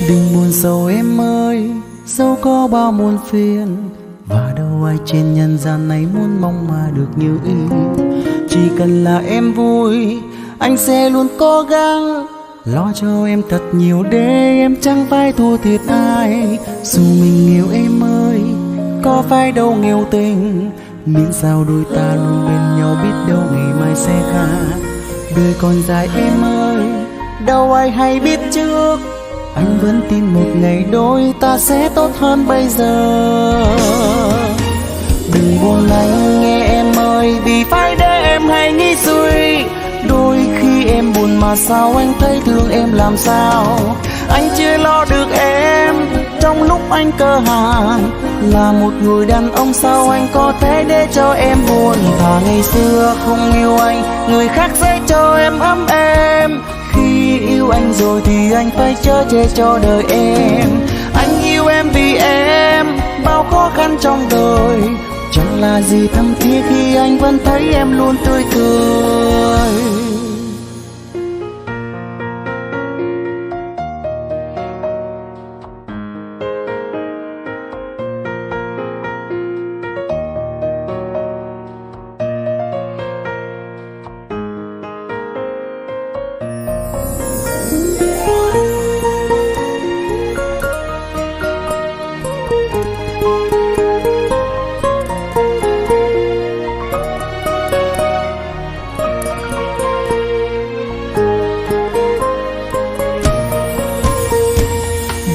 Đừng buồn sầu em ơi, dẫu có bao muôn phiền, và đâu ai trên nhân gian này muốn mong mà được như ý. Chỉ cần là em vui, anh sẽ luôn cố gắng lo cho em thật nhiều để em chẳng phải thua thiệt ai. Dù mình nghèo em ơi, có phải đâu nghèo tình, miễn sao đôi ta luôn bên nhau, biết đâu ngày mai sẽ khác. Đời còn dài em ơi, đâu ai hay biết trước, anh vẫn tin một ngày đôi ta sẽ tốt hơn bây giờ. Đừng buồn anh nghe em ơi, vì phải để em hay nghĩ suy. Đôi khi em buồn mà sao anh thấy thương em làm sao. Anh chưa lo được em trong lúc anh cơ hàn, là một người đàn ông sao anh có thể để cho em buồn. Thà ngày xưa không yêu anh, người khác sẽ cho em ấm êm. Khi yêu anh rồi thì anh phải chở che cho đời em. Anh yêu em vì em bao khó khăn trong đời, chẳng là gì thâm thiết khi anh vẫn thấy em luôn tươi cười.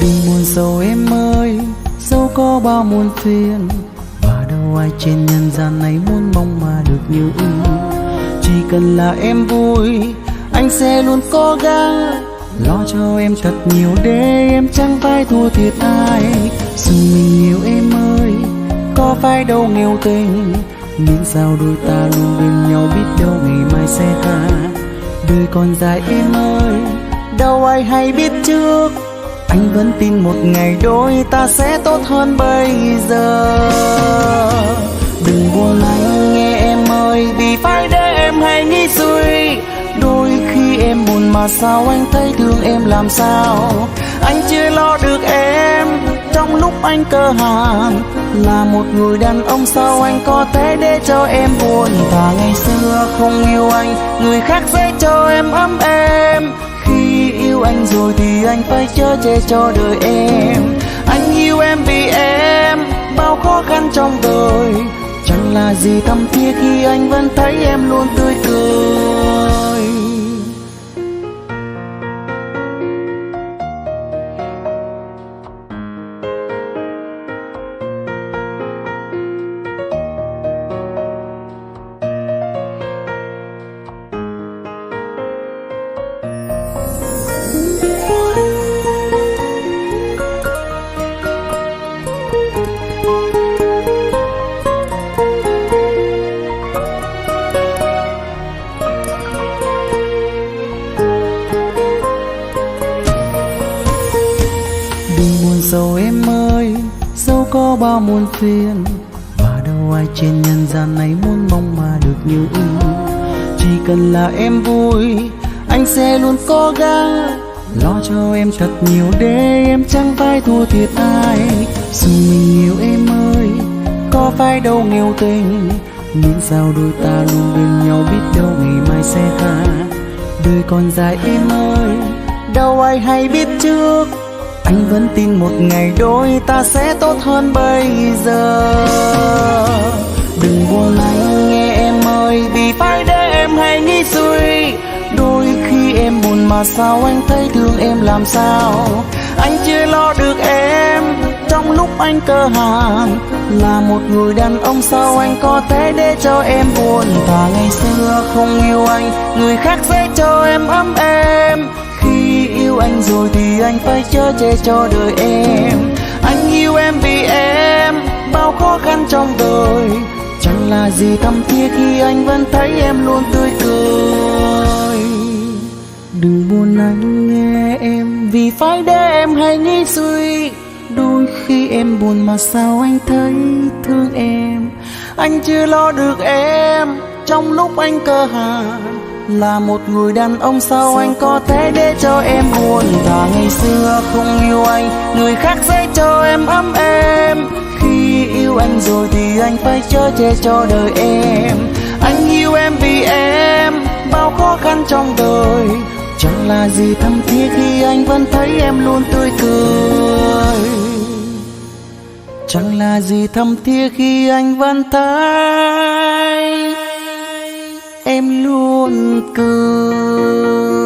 Đừng buồn sầu em ơi, dẫu có bao muôn phiền, và đâu ai trên nhân gian này muốn mong mà được như ý. Chỉ cần là em vui, anh sẽ luôn cố gắng lo cho em thật nhiều để em chẳng phải thua thiệt ai. Dù mình yêu em ơi, có phải đâu nghèo tình, miễn sao đôi ta luôn bên nhau, biết đâu ngày mai sẽ khác. Đời còn dài em ơi, đâu ai hay biết trước, anh vẫn tin một ngày đôi ta sẽ tốt hơn bây giờ. Đừng buồn anh nghe em ơi, vì phải để em hay nghĩ suy. Đôi khi em buồn mà sao anh thấy thương em làm sao. Anh chưa lo được em trong lúc anh cơ hàn, là một người đàn ông sao anh có thể để cho em buồn. Thà ngày xưa không yêu anh, người khác sẽ cho em ấm êm. Khi yêu anh rồi thì anh phải chở che cho đời em. Anh yêu em vì em bao khó khăn trong đời, chẳng là gì thâm thiết khi anh vẫn thấy em luôn tươi cười. Đừng buồn sầu em ơi, dẫu có bao muôn phiền, và đâu ai trên nhân gian này muốn mong mà được như ý. Chỉ cần là em vui, anh sẽ luôn cố gắng lo cho em thật nhiều để em chẳng phải thua thiệt ai. Dù mình yêu em ơi, có phải đâu nghèo tình, miễn sao đôi ta luôn bên nhau, biết đâu ngày mai sẽ khác. Đời còn dài em ơi, đâu ai hay biết trước, anh vẫn tin một ngày đôi ta sẽ tốt hơn bây giờ. Đừng buồn anh nghe em ơi, vì phải để em hay nghĩ suy. Đôi khi em buồn mà sao anh thấy thương em làm sao. Anh chưa lo được em trong lúc anh cơ hàn, là một người đàn ông sao anh có thể để cho em buồn. Thà ngày xưa không yêu anh, người khác sẽ cho em ấm êm. Khi yêu anh rồi thì anh phải chở che cho đời em. Anh yêu em vì em bao khó khăn trong đời, chẳng là gì thâm thiết khi anh vẫn thấy em luôn tươi cười. Đừng buồn anh nghe em, vì phải để em hay nghĩ suy. Đôi khi em buồn mà sao anh thấy thương em. Anh chưa lo được em trong lúc anh cơ hàn, Là một người đàn ông sao anh có thể để cho em buồn? Thà ngày xưa không yêu anh, người khác sẽ cho em ấm êm. Khi yêu anh rồi thì anh phải chở che cho đời em. Anh yêu em vì em bao khó khăn trong đời. Chẳng là gì thâm thiết khi anh vẫn thấy em luôn tươi cười. Chẳng là gì thâm thiết khi anh vẫn thấy em luôn cười.